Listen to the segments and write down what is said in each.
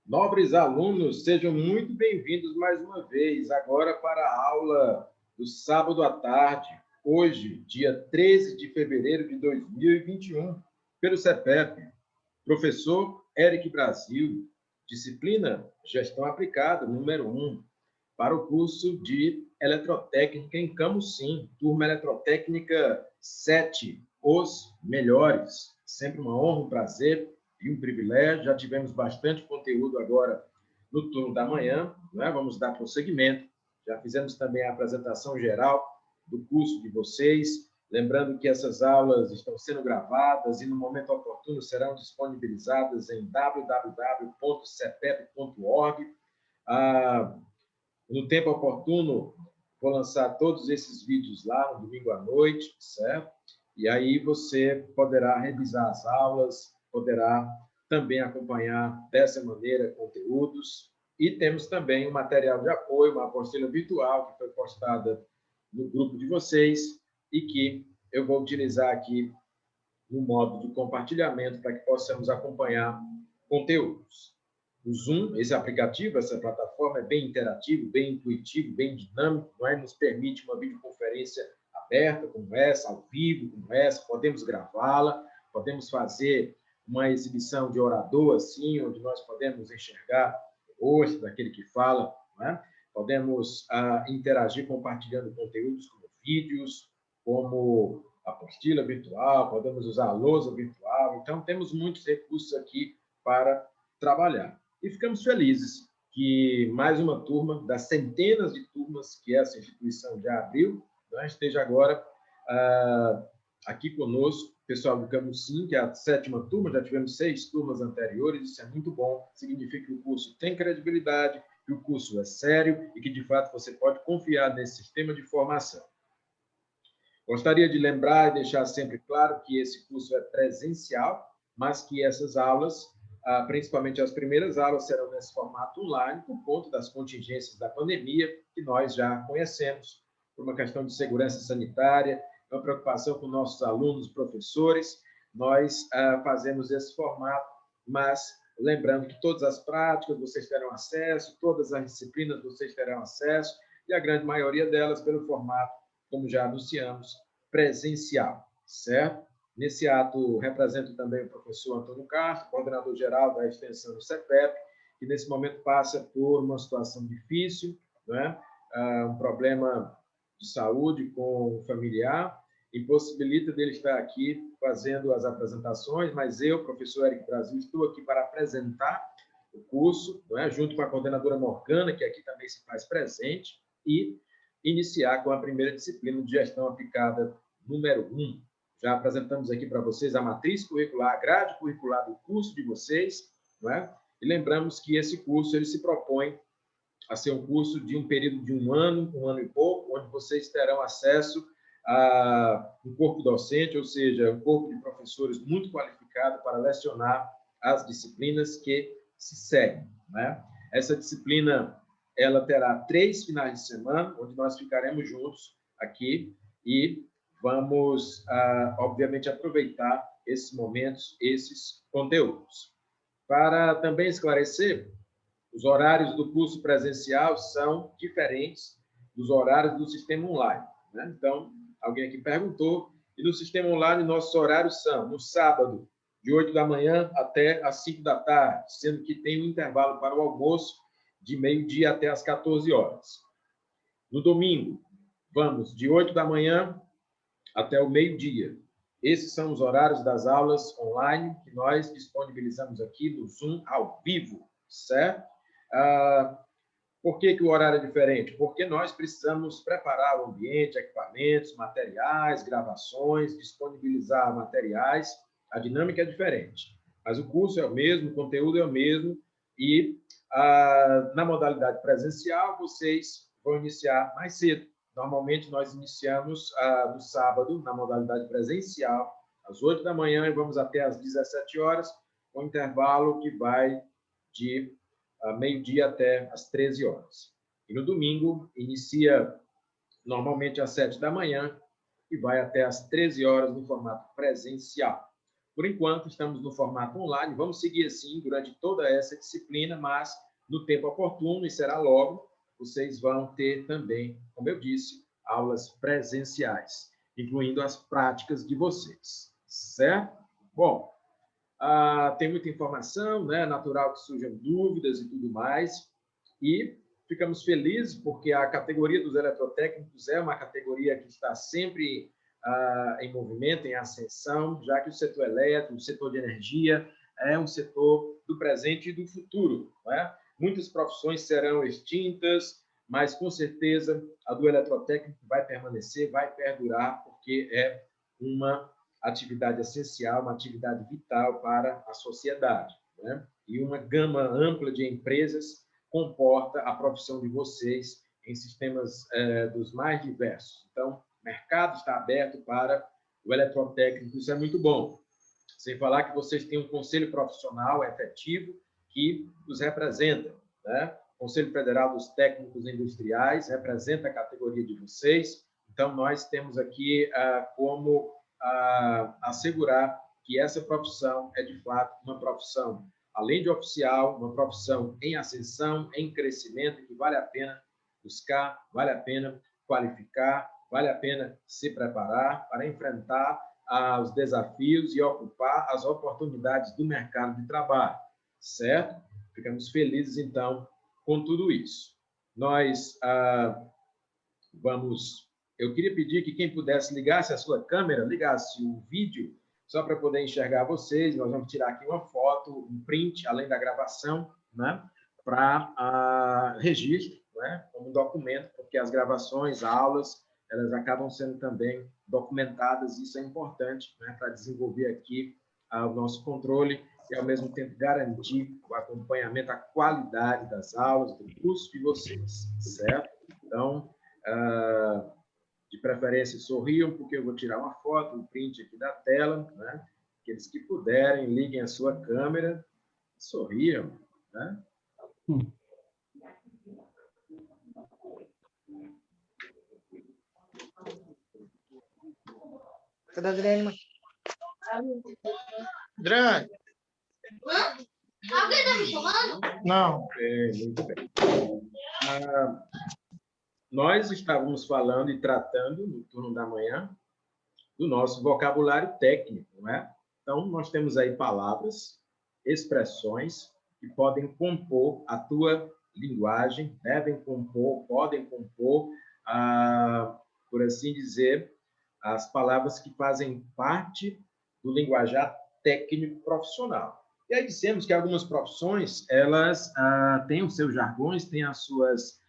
Nobres alunos, sejam muito bem-vindos mais uma vez, agora para a aula do sábado à tarde, hoje, dia 13 de fevereiro de 2021, pelo CEPEP. Professor Eric Brasil, disciplina Gestão Aplicada, número 1, para o curso de Eletrotécnica em Camusim, turma Eletrotécnica 7, os melhores. Sempre uma honra, um prazer e um privilégio. Já tivemos bastante conteúdo agora no turno da manhã, né? Vamos dar prosseguimento. Já fizemos também a apresentação geral do curso de vocês. Lembrando que essas aulas estão sendo gravadas e, no momento oportuno, serão disponibilizadas em www.cepep.org. No tempo oportuno, vou lançar todos esses vídeos lá no domingo à noite, certo? E aí você poderá revisar as aulas, poderá também acompanhar dessa maneira conteúdos. E temos também um material de apoio, uma apostila virtual que foi postada no grupo de vocês e que eu vou utilizar aqui no modo de compartilhamento para que possamos acompanhar conteúdos. O Zoom, esse aplicativo, essa plataforma é bem interativo, bem intuitivo, bem dinâmico, não é? Nos permite uma videoconferência aberta, como essa, ao vivo, como essa, podemos gravá-la, podemos fazer uma exibição de orador, assim, onde nós podemos enxergar o rosto daquele que fala, não é? Podemos interagir compartilhando conteúdos como vídeos, como apostila virtual, podemos usar a lousa virtual, então temos muitos recursos aqui para trabalhar. E ficamos felizes que mais uma turma, das centenas de turmas que essa instituição já abriu, né, esteja agora aqui conosco, o pessoal do Camusim, que é a 7ª turma, já tivemos 6 turmas anteriores, isso é muito bom, significa que o curso tem credibilidade, que o curso é sério e que, de fato, você pode confiar nesse sistema de formação. Gostaria de lembrar e deixar sempre claro que esse curso é presencial, mas que essas aulas, principalmente as primeiras aulas, serão nesse formato online, por conta das contingências da pandemia, que nós já conhecemos, por uma questão de segurança sanitária, uma preocupação com nossos alunos, professores. Nós fazemos esse formato, mas lembrando que todas as práticas vocês terão acesso, todas as disciplinas vocês terão acesso, e a grande maioria delas pelo formato, como já anunciamos, presencial, certo? Nesse ato, represento também o professor Antônio Castro, coordenador-geral da extensão do CEPEP, que nesse momento passa por uma situação difícil, né? Um problema de saúde com o familiar, impossibilita dele estar aqui fazendo as apresentações, mas eu, professor Eric Brasil, estou aqui para apresentar o curso, não é? Junto com a coordenadora Morgana, que aqui também se faz presente, e iniciar com a primeira disciplina de gestão aplicada número 1. Já apresentamos aqui para vocês a matriz curricular, a grade curricular do curso de vocês, não é? E lembramos que esse curso ele se propõe a ser um curso de um período de um ano e pouco, onde vocês terão acesso a um corpo docente, ou seja, um corpo de professores muito qualificado para lecionar as disciplinas que se seguem, né? Essa disciplina ela terá 3 finais de semana, onde nós ficaremos juntos aqui e vamos, obviamente, aproveitar esses momentos, esses conteúdos. Para também esclarecer, os horários do curso presencial são diferentes dos horários do sistema online, né? Então, alguém aqui perguntou, e no sistema online nossos horários são, no sábado, de 8 da manhã até às 5 da tarde, sendo que tem um intervalo para o almoço de meio-dia até às 14 horas. No domingo, vamos de 8 da manhã até o meio-dia. Esses são os horários das aulas online que nós disponibilizamos aqui no Zoom ao vivo, certo? Por que o horário é diferente? Porque nós precisamos preparar o ambiente, equipamentos, materiais, gravações, disponibilizar materiais. A dinâmica é diferente, mas o curso é o mesmo, o conteúdo é o mesmo e na modalidade presencial vocês vão iniciar mais cedo. Normalmente nós iniciamos no sábado, na modalidade presencial, às 8 da manhã e vamos até às 17 horas, com um intervalo que vai de meio-dia até às 13 horas. E no domingo, inicia normalmente às 7 da manhã e vai até às 13 horas no formato presencial. Por enquanto, estamos no formato online, vamos seguir assim durante toda essa disciplina, mas no tempo oportuno, e será logo, vocês vão ter também, como eu disse, aulas presenciais, incluindo as práticas de vocês, certo? Bom, tem muita informação, né? É natural que surjam dúvidas e tudo mais, e ficamos felizes porque a categoria dos eletrotécnicos é uma categoria que está sempre em movimento, em ascensão, já que o setor elétrico, o setor de energia, é um setor do presente e do futuro, né? Muitas profissões serão extintas, mas com certeza a do eletrotécnico vai permanecer, vai perdurar, porque é uma atividade essencial, uma atividade vital para a sociedade, né? E uma gama ampla de empresas comporta a profissão de vocês em sistemas dos mais diversos. Então, o mercado está aberto para o eletrotécnico, isso é muito bom. Sem falar que vocês têm um conselho profissional efetivo que os representa, né? O Conselho Federal dos Técnicos Industriais representa a categoria de vocês. Então, nós temos aqui como assegurar que essa profissão é, de fato, uma profissão, além de oficial, uma profissão em ascensão, em crescimento, que vale a pena buscar, vale a pena qualificar, vale a pena se preparar para enfrentar os desafios e ocupar as oportunidades do mercado de trabalho, certo? Ficamos felizes, então, com tudo isso. Nós vamos... Eu queria pedir que quem pudesse ligasse a sua câmera, ligasse o vídeo, só para poder enxergar vocês. Nós vamos tirar aqui uma foto, um print, além da gravação, né? Para registro, né? Como documento, porque as gravações, aulas, elas acabam sendo também documentadas, e isso é importante, né? Para desenvolver aqui o nosso controle e, ao mesmo tempo, garantir o acompanhamento, a qualidade das aulas, do curso de vocês, certo? Então, de preferência, sorriam, porque eu vou tirar uma foto, um print aqui da tela, né? Aqueles que puderem, liguem a sua câmera, sorriam, né? Cadê a Adriane? Adriane? Alguém está me chamando? Não. Muito bem. Nós estávamos falando e tratando, no turno da manhã, do nosso vocabulário técnico, não é? Então, nós temos aí palavras, expressões que podem compor a tua linguagem, devem compor, podem compor, por assim dizer, as palavras que fazem parte do linguajar técnico profissional. E aí dissemos que algumas profissões, elas têm os seus jargões, têm as suas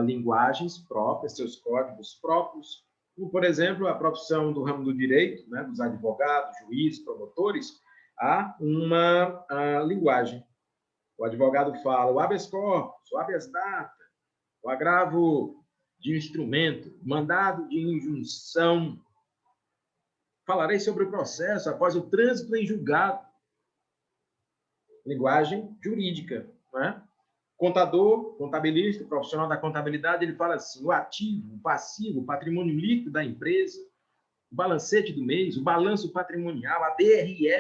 linguagens próprias, seus códigos próprios, como, por exemplo, a profissão do ramo do direito, né, dos advogados, juízes, promotores, há uma linguagem. O advogado fala o habeas corpus, o habeas data, o agravo de instrumento, mandado de injunção. Falarei sobre o processo após o trânsito em julgado. Linguagem jurídica, não é? Contador, contabilista, profissional da contabilidade, ele fala assim, o ativo, o passivo, o patrimônio líquido da empresa, o balancete do mês, o balanço patrimonial, a DRE,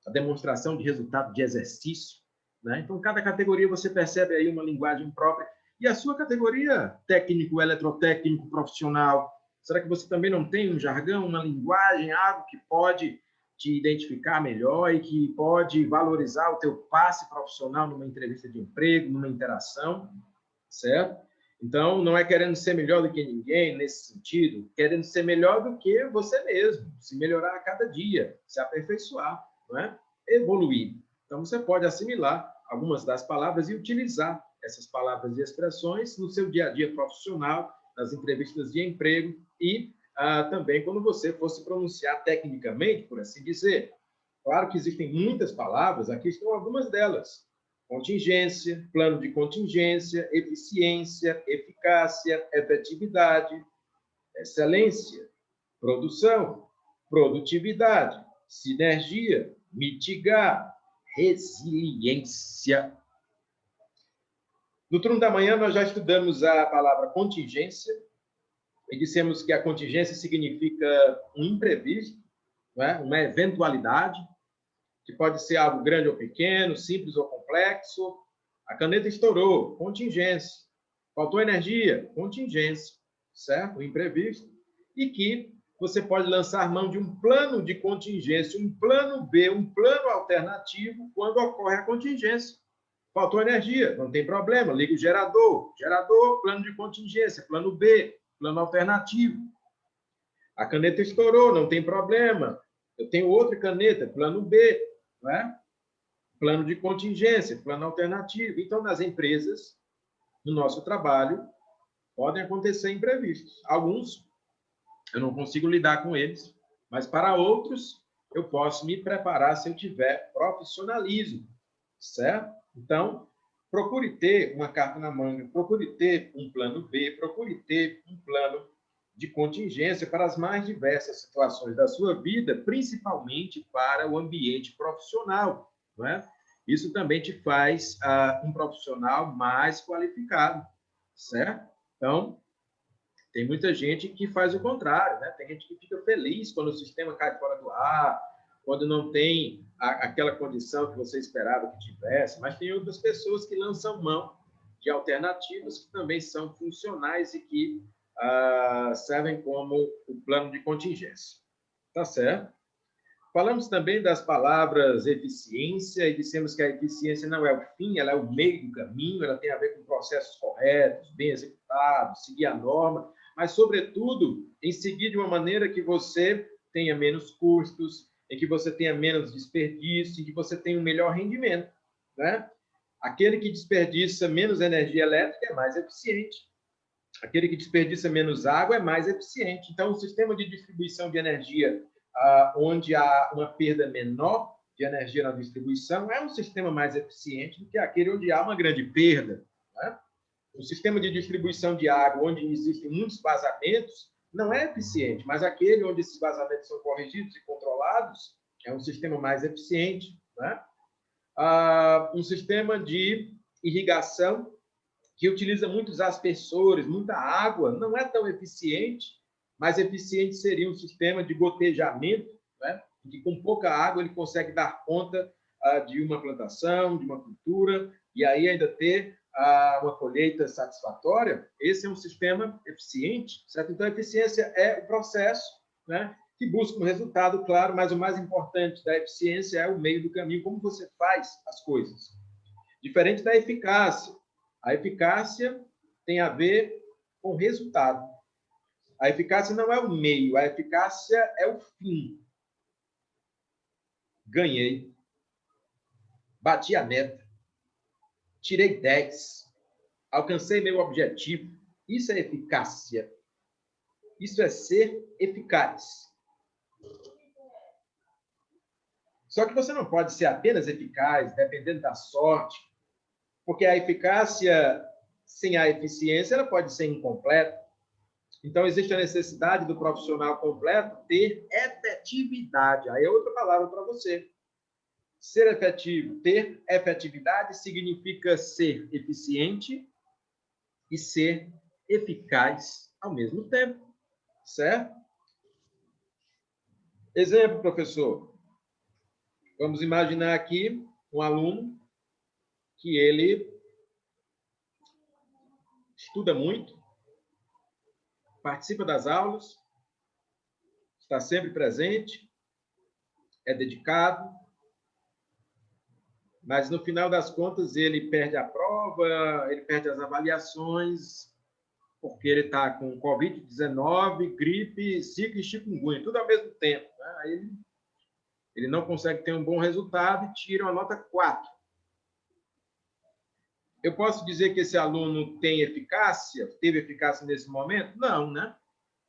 a demonstração de resultado de exercício, né? Então, cada categoria você percebe aí uma linguagem própria. E a sua categoria, técnico, eletrotécnico, profissional, será que você também não tem um jargão, uma linguagem, algo que pode te identificar melhor e que pode valorizar o teu passe profissional numa entrevista de emprego, numa interação, certo? Então, não é querendo ser melhor do que ninguém nesse sentido, querendo ser melhor do que você mesmo, se melhorar a cada dia, se aperfeiçoar, não é? Evoluir. Então, você pode assimilar algumas das palavras e utilizar essas palavras e expressões no seu dia a dia profissional, nas entrevistas de emprego e também quando você for se pronunciar tecnicamente, por assim dizer. Claro que existem muitas palavras, aqui estão algumas delas. Contingência, plano de contingência, eficiência, eficácia, efetividade, excelência, produção, produtividade, sinergia, mitigar, resiliência. No turno da manhã, nós já estudamos a palavra contingência, e dissemos que a contingência significa um imprevisto, não é? Uma eventualidade, que pode ser algo grande ou pequeno, simples ou complexo. A caneta estourou, contingência. Faltou energia, contingência, certo? O imprevisto. E que você pode lançar mão de um plano de contingência, um plano B, um plano alternativo, quando ocorre a contingência. Faltou energia, não tem problema, liga o gerador. Gerador, plano de contingência, plano B, plano alternativo. A caneta estourou, não tem problema. Eu tenho outra caneta, plano B, não é? Plano de contingência, plano alternativo. Então, nas empresas, no nosso trabalho, podem acontecer imprevistos. Alguns eu não consigo lidar com eles, mas para outros eu posso me preparar se eu tiver profissionalismo, certo? Então, procure ter uma carta na manga, procure ter um plano B, procure ter um plano de contingência para as mais diversas situações da sua vida, principalmente para o ambiente profissional, não é? Isso também te faz um profissional mais qualificado, certo? Então, tem muita gente que faz o contrário, né? Tem gente que fica feliz quando o sistema cai fora do ar, quando não tem aquela condição que você esperava que tivesse, mas tem outras pessoas que lançam mão de alternativas que também são funcionais e que servem como o plano de contingência. Tá certo? Falamos também das palavras eficiência e dissemos que a eficiência não é o fim, ela é o meio do caminho, ela tem a ver com processos corretos, bem executados, seguir a norma, mas, sobretudo, em seguir de uma maneira que você tenha menos custos, em que você tenha menos desperdício, em que você tenha um melhor rendimento, né? Aquele que desperdiça menos energia elétrica é mais eficiente. Aquele que desperdiça menos água é mais eficiente. Então, o sistema de distribuição de energia, onde há uma perda menor de energia na distribuição, é um sistema mais eficiente do que aquele onde há uma grande perda, né? O sistema de distribuição de água, onde existem muitos vazamentos, não é eficiente, mas aquele onde esses vazamentos são corrigidos e controlados é um sistema mais eficiente, né? Um sistema de irrigação que utiliza muitos aspersores, muita água, não é tão eficiente, mais eficiente seria um sistema de gotejamento, né? Que com pouca água ele consegue dar conta de uma plantação, de uma cultura, e aí ainda ter uma colheita satisfatória. Esse é um sistema eficiente, certo? Então, a eficiência é o processo, né, que busca um resultado claro, mas o mais importante da eficiência é o meio do caminho, como você faz as coisas. Diferente da eficácia. A eficácia tem a ver com o resultado. A eficácia não é o meio, a eficácia é o fim. Ganhei. Bati a meta. Tirei 10. Alcancei meu objetivo. Isso é eficácia. Isso é ser eficaz. Só que você não pode ser apenas eficaz, dependendo da sorte, porque a eficácia sem a eficiência ela pode ser incompleta. Então, existe a necessidade do profissional completo ter efetividade. Aí é outra palavra para você. Ser efetivo, ter efetividade significa ser eficiente e ser eficaz ao mesmo tempo, certo? Exemplo, professor. Vamos imaginar aqui um aluno que ele estuda muito, participa das aulas, está sempre presente, é dedicado, mas no final das contas ele perde a prova, ele perde as avaliações, porque ele está com Covid-19, gripe, zika e chikungunya, tudo ao mesmo tempo, né? Aí ele não consegue ter um bom resultado e tira uma nota 4. Eu posso dizer que esse aluno tem eficácia? Teve eficácia nesse momento? Não, né?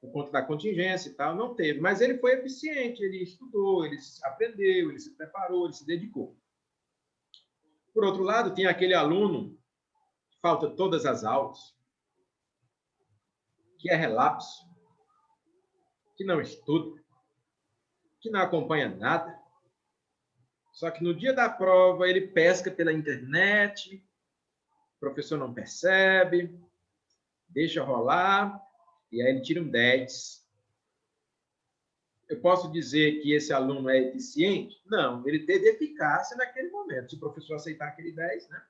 Por conta da contingência e tal, não teve. Mas ele foi eficiente, ele estudou, ele aprendeu, ele se preparou, ele se dedicou. Por outro lado, tem aquele aluno que falta todas as aulas, que é relapso, que não estuda, que não acompanha nada. Só que no dia da prova ele pesca pela internet, o professor não percebe, deixa rolar, e aí ele tira um 10. Eu posso dizer que esse aluno é eficiente? Não, ele teve eficácia naquele momento, se o professor aceitar aquele 10, né?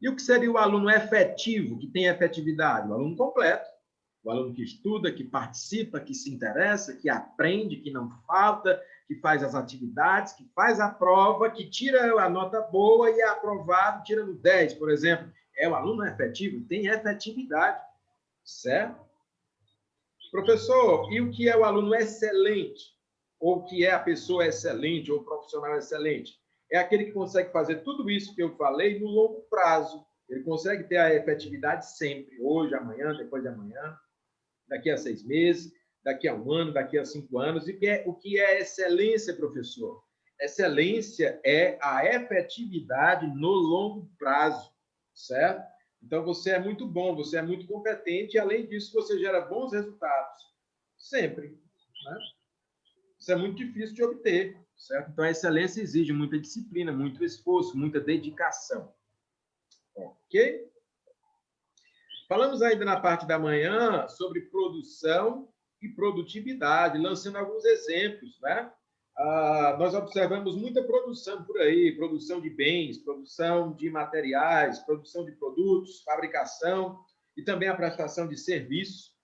E o que seria o aluno efetivo, que tem efetividade? O aluno completo. O aluno que estuda, que participa, que se interessa, que aprende, que não falta, que faz as atividades, que faz a prova, que tira a nota boa e é aprovado, tira no 10, por exemplo. É o aluno efetivo, tem efetividade, certo? Professor, e o que é o aluno excelente? Ou o que é a pessoa excelente ou o profissional excelente? É aquele que consegue fazer tudo isso que eu falei no longo prazo. Ele consegue ter a efetividade sempre, hoje, amanhã, depois de amanhã, daqui a 6 meses, daqui a 1 ano, daqui a 5 anos. E o que é excelência, professor? Excelência é a efetividade no longo prazo, certo? Então, você é muito bom, você é muito competente e, além disso, você gera bons resultados. Sempre. Né? Isso é muito difícil de obter, certo? Então, a excelência exige muita disciplina, muito esforço, muita dedicação. Ok? Falamos ainda na parte da manhã sobre produção e produtividade, lançando alguns exemplos, né? Nós observamos muita produção por aí, produção de bens, produção de materiais, produção de produtos, fabricação e também a prestação de serviços.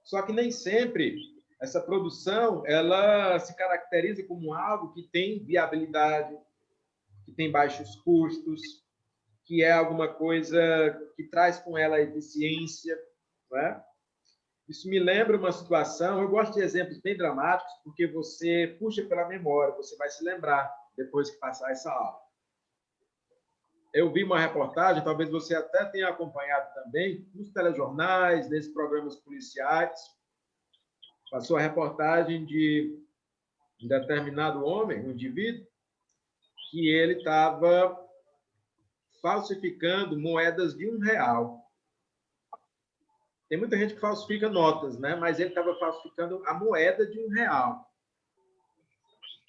Só que nem sempre essa produção ela se caracteriza como algo que tem viabilidade, que tem baixos custos, que é alguma coisa que traz com ela eficiência, né? Isso me lembra uma situação, eu gosto de exemplos bem dramáticos, porque você puxa pela memória, você vai se lembrar depois que passar essa aula. Eu vi uma reportagem, talvez você até tenha acompanhado também, nos telejornais, nesses programas policiais, passou a reportagem de um determinado homem, um indivíduo, que ele estava falsificando moedas de R$1. Tem muita gente que falsifica notas, né? Mas ele estava falsificando a moeda de R$1.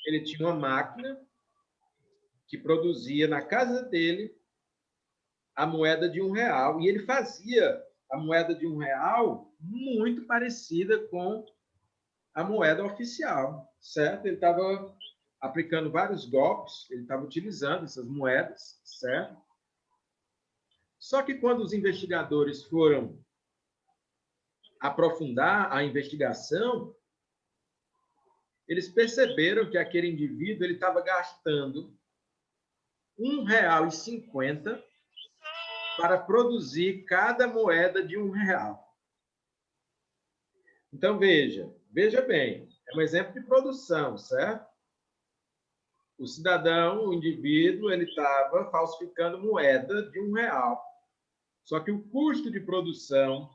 Ele tinha uma máquina que produzia na casa dele a moeda de R$1 e ele fazia a moeda de R$1 muito parecida com a moeda oficial, certo? Ele estava aplicando vários golpes, ele estava utilizando essas moedas, certo? Só que quando os investigadores foram aprofundar a investigação, eles perceberam que aquele indivíduo ele estava gastando R$1,50 para produzir cada moeda de R$1. Então, veja bem, é um exemplo de produção, certo? O cidadão, o indivíduo, ele estava falsificando moeda de R$1. Só que o custo de produção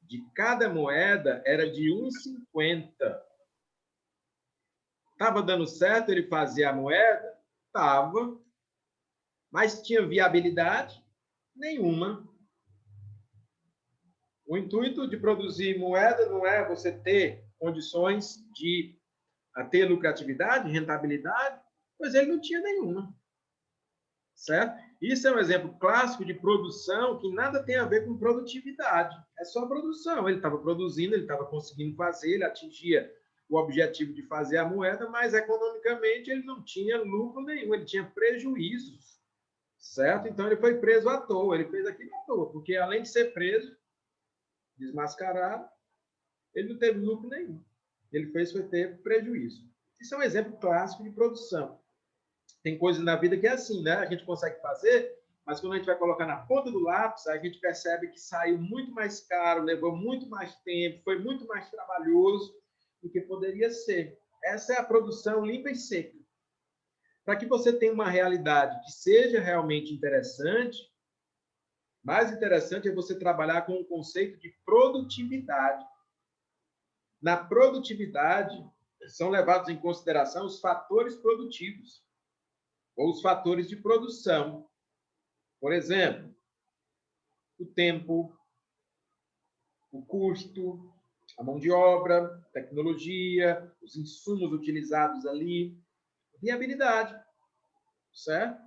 de cada moeda era de R$1,50. Estava dando certo ele fazer a moeda? Estava. Mas tinha viabilidade? Nenhuma. O intuito de produzir moeda não é você ter condições de ter lucratividade, rentabilidade, pois ele não tinha nenhuma. Certo? Isso é um exemplo clássico de produção que nada tem a ver com produtividade. É só produção. Ele estava produzindo, ele estava conseguindo fazer, ele atingia o objetivo de fazer a moeda, mas economicamente ele não tinha lucro nenhum, ele tinha prejuízos. Certo? Então ele foi preso à toa, ele fez aquilo à toa, porque além de ser preso, desmascarado, ele não teve lucro nenhum. Ele foi ter prejuízo. Isso é um exemplo clássico de produção. Tem coisas na vida que é assim, né? A gente consegue fazer, mas quando a gente vai colocar na ponta do lápis, a gente percebe que saiu muito mais caro, levou muito mais tempo, foi muito mais trabalhoso do que poderia ser. Essa é a produção limpa e seca. Para que você tenha uma realidade que seja realmente interessante, mais interessante é você trabalhar com o conceito de produtividade. Na produtividade, são levados em consideração os fatores produtivos, ou os fatores de produção. Por exemplo, o tempo, o custo, a mão de obra, tecnologia, os insumos utilizados ali, viabilidade, certo?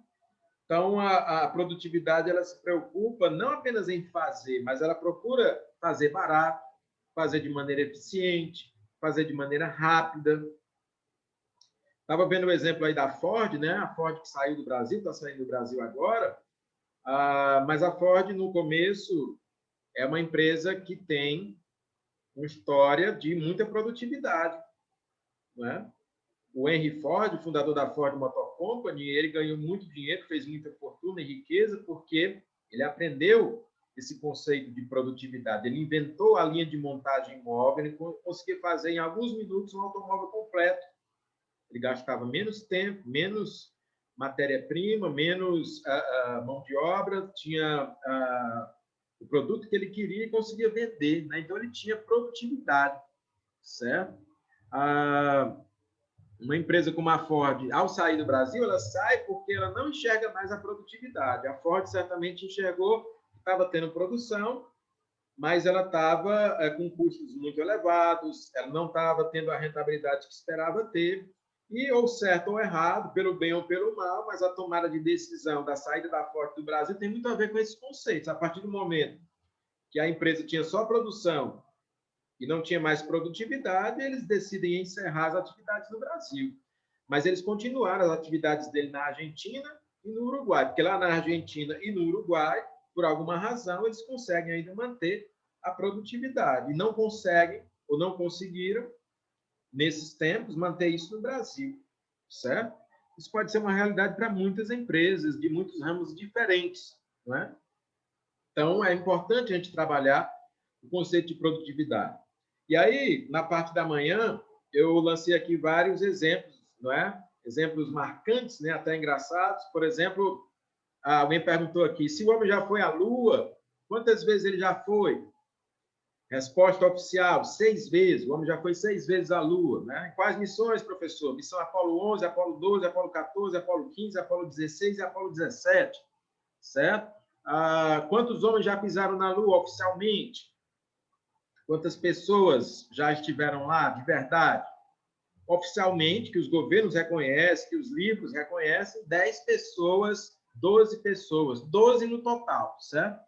Então, a produtividade ela se preocupa não apenas em fazer, mas ela procura fazer barato, fazer de maneira eficiente, fazer de maneira rápida. Estava vendo o exemplo aí da Ford, né? A Ford que saiu do Brasil, está saindo do Brasil agora, mas a Ford, no começo, é uma empresa que tem uma história de muita produtividade, né? O Henry Ford, fundador da Ford Motor Company, ele ganhou muito dinheiro, fez muita fortuna e riqueza, porque ele aprendeu esse conceito de produtividade. Ele inventou a linha de montagem móvel, ele conseguia fazer em alguns minutos um automóvel completo. Ele gastava menos tempo, menos matéria-prima, menos mão de obra, tinha o produto que ele queria e conseguia vender, né? Então, ele tinha produtividade, certo? Uma empresa como a Ford, ao sair do Brasil, ela sai porque ela não enxerga mais a produtividade. A Ford certamente enxergou que estava tendo produção, mas ela estava com custos muito elevados, ela não estava tendo a rentabilidade que esperava ter, e, ou certo ou errado, pelo bem ou pelo mal, mas a tomada de decisão da saída da Ford do Brasil tem muito a ver com esses conceitos. A partir do momento que a empresa tinha só produção e não tinha mais produtividade, eles decidem encerrar as atividades no Brasil. Mas eles continuaram as atividades dele na Argentina e no Uruguai, porque lá na Argentina e no Uruguai, por alguma razão, eles conseguem ainda manter a produtividade. E não conseguem, ou não conseguiram, nesses tempos, manter isso no Brasil, certo? Isso pode ser uma realidade para muitas empresas, de muitos ramos diferentes, não é? Então, é importante a gente trabalhar o conceito de produtividade. E aí, na parte da manhã, eu lancei aqui vários exemplos, não é? Exemplos marcantes, né? Até engraçados. Por exemplo, alguém perguntou aqui, se o homem já foi à Lua, quantas vezes ele já foi? Resposta oficial, 6 vezes. O homem já foi 6 vezes à Lua, né? Em quais missões, professor? Missão Apolo 11, Apolo 12, Apolo 14, Apolo 15, Apolo 16 e Apolo 17, certo? Quantos homens já pisaram na Lua oficialmente? Quantas pessoas já estiveram lá de verdade? Oficialmente, que os governos reconhecem, que os livros reconhecem, 10 pessoas, 12 pessoas, 12 no total, certo?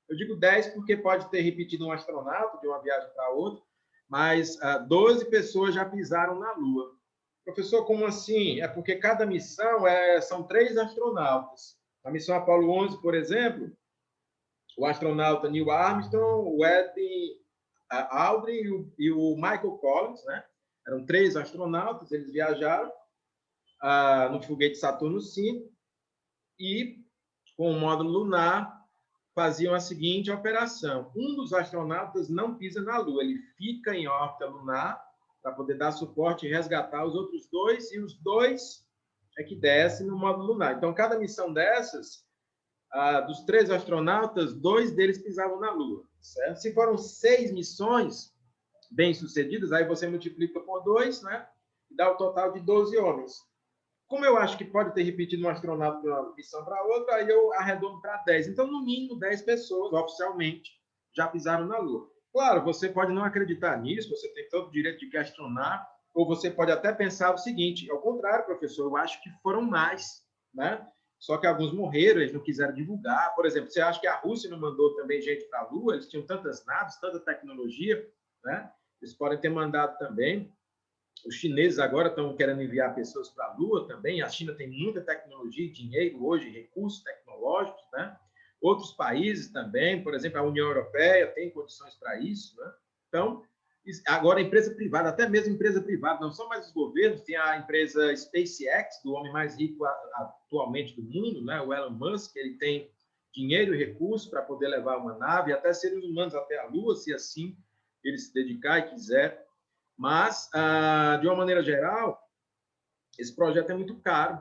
Eu digo 10 porque pode ter repetido um astronauta de uma viagem para outra, mas 12 pessoas já pisaram na Lua. Professor, como assim? É porque cada missão são 3 astronautas. A missão Apolo 11, por exemplo, o astronauta Neil Armstrong, o Edwin Aldrin e o Michael Collins, né? Eram 3 astronautas, eles viajaram no foguete Saturno V e, com o módulo lunar, faziam a seguinte operação. Um dos astronautas não pisa na Lua, ele fica em órbita lunar para poder dar suporte e resgatar os outros 2, e os 2 é que descem no módulo lunar. Então, cada missão dessas, dos 3 astronautas, 2 deles pisavam na Lua, certo? Se foram 6 missões bem-sucedidas, aí você multiplica por 2, né? E dá o total de 12 homens. Como eu acho que pode ter repetido um astronauta de uma missão para outra, aí eu arredondo para 10. Então, no mínimo, 10 pessoas, oficialmente, já pisaram na Lua. Claro, você pode não acreditar nisso, você tem todo o direito de questionar, ou você pode até pensar o seguinte, ao contrário, professor, eu acho que foram mais, né? Só que alguns morreram, eles não quiseram divulgar. Por exemplo, você acha que a Rússia não mandou também gente para a Lua? Eles tinham tantas naves, tanta tecnologia, né? Eles podem ter mandado também. Os chineses agora estão querendo enviar pessoas para a Lua também. A China tem muita tecnologia e dinheiro hoje, recursos tecnológicos, né? Outros países também, por exemplo, a União Europeia tem condições para isso, né? Então, agora a empresa privada, até mesmo empresa privada, não são mais os governos, tem a empresa SpaceX, do homem mais rico atualmente do mundo, né? O Elon Musk, ele tem dinheiro e recursos para poder levar uma nave, até seres humanos até a Lua, se assim ele se dedicar e quiser. Mas, de uma maneira geral, esse projeto é muito caro,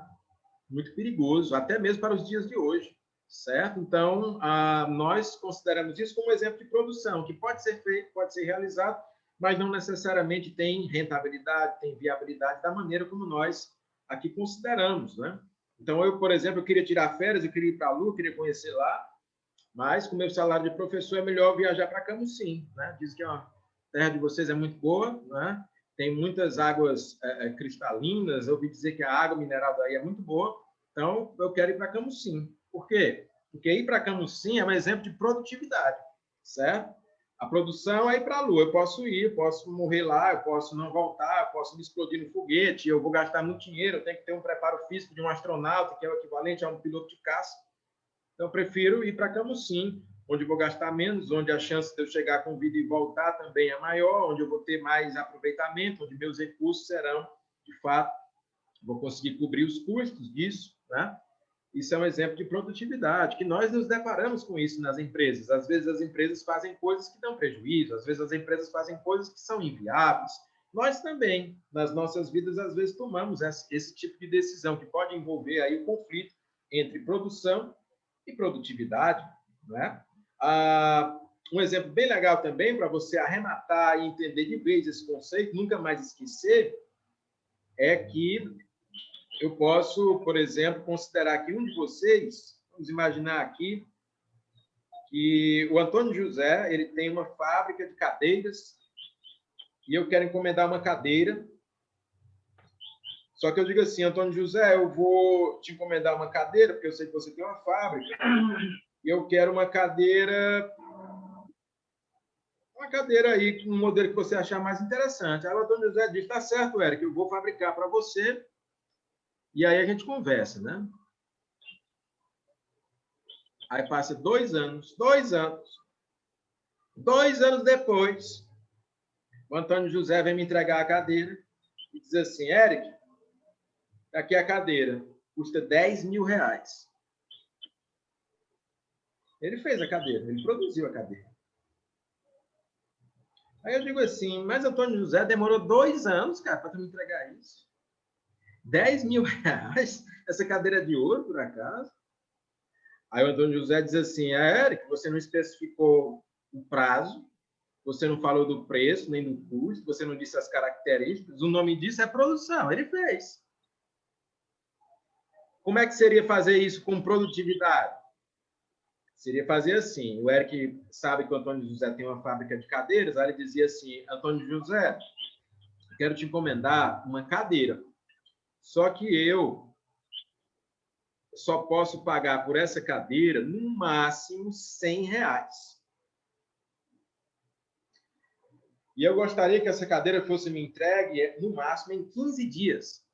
muito perigoso, até mesmo para os dias de hoje, certo? Então, nós consideramos isso como um exemplo de produção, que pode ser feito, pode ser realizado, mas não necessariamente tem rentabilidade, tem viabilidade da maneira como nós aqui consideramos, né? Então, eu, por exemplo, eu queria tirar férias, eu queria ir para a Lua, queria conhecer lá, mas com o meu salário de professor é melhor viajar para Camusim, né? Diz que a terra de vocês é muito boa, né? Tem muitas águas cristalinas, eu ouvi dizer que a água mineral daí é muito boa, então eu quero ir para Camusim. Por quê? Porque ir para Camusim é um exemplo de produtividade, certo? A produção é ir para a Lua. Eu posso ir, eu posso morrer lá, eu posso não voltar, eu posso me explodir no foguete, eu vou gastar muito dinheiro, eu tenho que ter um preparo físico de um astronauta, que é o equivalente a um piloto de caça. Então, eu prefiro ir para Camusim, onde eu vou gastar menos, onde a chance de eu chegar com vida e voltar também é maior, onde eu vou ter mais aproveitamento, onde meus recursos serão, de fato, vou conseguir cobrir os custos disso, né? Isso é um exemplo de produtividade, que nós nos deparamos com isso nas empresas. Às vezes as empresas fazem coisas que dão prejuízo, às vezes as empresas fazem coisas que são inviáveis. Nós também, nas nossas vidas, às vezes tomamos esse tipo de decisão, que pode envolver aí o conflito entre produção e produtividade, né? Um exemplo bem legal também, para você arrematar e entender de vez esse conceito, nunca mais esquecer, é que eu posso, por exemplo, considerar que um de vocês, vamos imaginar aqui, que o Antônio José ele tem uma fábrica de cadeiras e eu quero encomendar uma cadeira. Só que eu digo assim, Antônio José, eu vou te encomendar uma cadeira, porque eu sei que você tem uma fábrica, e eu quero uma cadeira aí, um modelo que você achar mais interessante. Aí o Antônio José diz, tá certo, Eric, eu vou fabricar para você, e aí a gente conversa, né? Aí passa 2 anos, 2 anos. 2 anos depois, o Antônio José vem me entregar a cadeira e diz assim, Eric, aqui é a cadeira, custa R$10.000. Ele fez a cadeira, ele produziu a cadeira. Aí eu digo assim, mas Antônio José demorou 2 anos, cara, para tu me entregar isso. R$10.000? Essa cadeira é de ouro, por acaso? Aí o Antônio José diz assim, Eric, você não especificou o prazo, você não falou do preço, nem do custo, você não disse as características, o nome disso é produção, ele fez. Como é que seria fazer isso com produtividade? Seria fazer assim, o Eric sabe que o Antônio José tem uma fábrica de cadeiras, aí ele dizia assim, Antônio José, quero te encomendar uma cadeira, só que eu só posso pagar por essa cadeira, no máximo, R$100. E eu gostaria que essa cadeira fosse me entregue, no máximo, em 15 dias.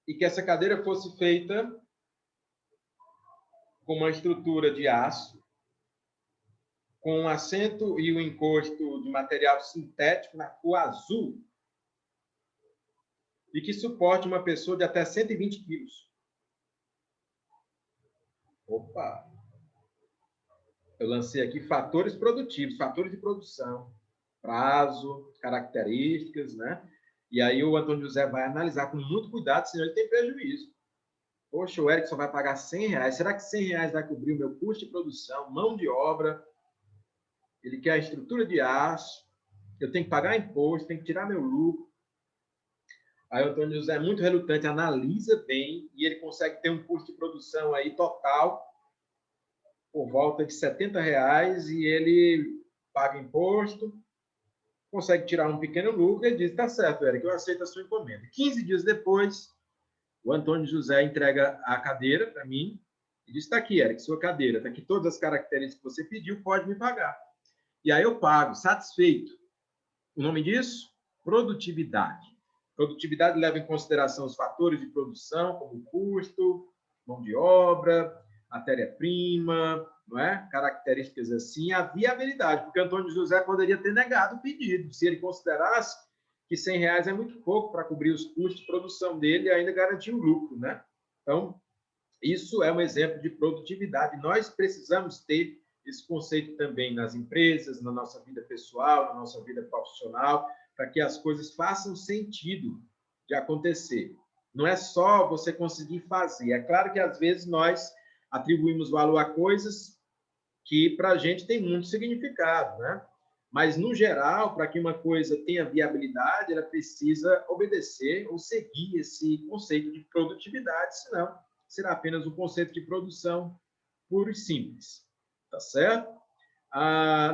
E que essa cadeira fosse feita com uma estrutura de aço, com um assento e o encosto de material sintético na cor azul, e que suporte uma pessoa de até 120 quilos. Opa! Eu lancei aqui fatores produtivos, fatores de produção, prazo, características, né? E aí o Antônio José vai analisar com muito cuidado, senão ele tem prejuízo. Poxa, o Eric só vai pagar R$100. Será que R$100 vai cobrir o meu custo de produção, mão de obra? Ele quer a estrutura de aço, eu tenho que pagar imposto, tenho que tirar meu lucro. Aí o Antônio José é muito relutante, analisa bem e ele consegue ter um custo de produção aí total por volta de R$70 e ele paga imposto, consegue tirar um pequeno lucro e diz, tá certo, Eric, eu aceito a sua encomenda. 15 dias depois, o Antônio José entrega a cadeira para mim e diz, está aqui, Eric, sua cadeira, está aqui todas as características que você pediu, pode me pagar. E aí eu pago, satisfeito. O nome disso? Produtividade. Produtividade leva em consideração os fatores de produção, como custo, mão de obra, matéria-prima, não é? Características assim, a viabilidade, porque Antônio José poderia ter negado o pedido, se ele considerasse que R$100 é muito pouco para cobrir os custos de produção dele e ainda garantir o lucro, né? Então, isso é um exemplo de produtividade. Nós precisamos ter esse conceito também nas empresas, na nossa vida pessoal, na nossa vida profissional, para que as coisas façam sentido de acontecer. Não é só você conseguir fazer. É claro que, às vezes, nós atribuímos valor a coisas que, para a gente, tem muito significado, né? Mas, no geral, para que uma coisa tenha viabilidade, ela precisa obedecer ou seguir esse conceito de produtividade, senão será apenas um conceito de produção puro e simples. Tá certo?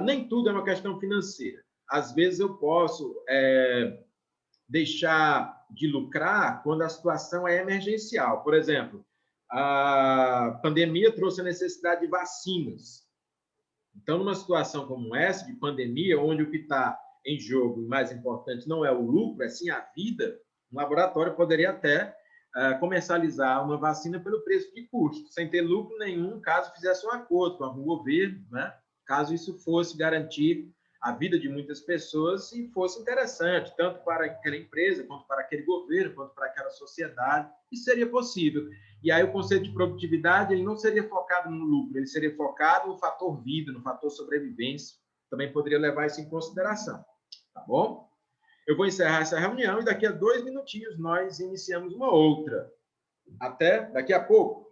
Nem tudo é uma questão financeira. Às vezes eu posso deixar de lucrar quando a situação é emergencial. Por exemplo, a pandemia trouxe a necessidade de vacinas. Então, numa situação como essa, de pandemia, onde o que está em jogo, e mais importante, não é o lucro, é sim a vida, um laboratório poderia até comercializar uma vacina pelo preço de custo, sem ter lucro nenhum, caso fizesse um acordo com algum governo, né? Caso isso fosse garantir a vida de muitas pessoas e fosse interessante, tanto para aquela empresa, quanto para aquele governo, quanto para aquela sociedade, isso seria possível. E aí o conceito de produtividade ele não seria focado no lucro, ele seria focado no fator vida, no fator sobrevivência. Também poderia levar isso em consideração, tá bom? Eu vou encerrar essa reunião e daqui a 2 minutinhos nós iniciamos uma outra. Até daqui a pouco.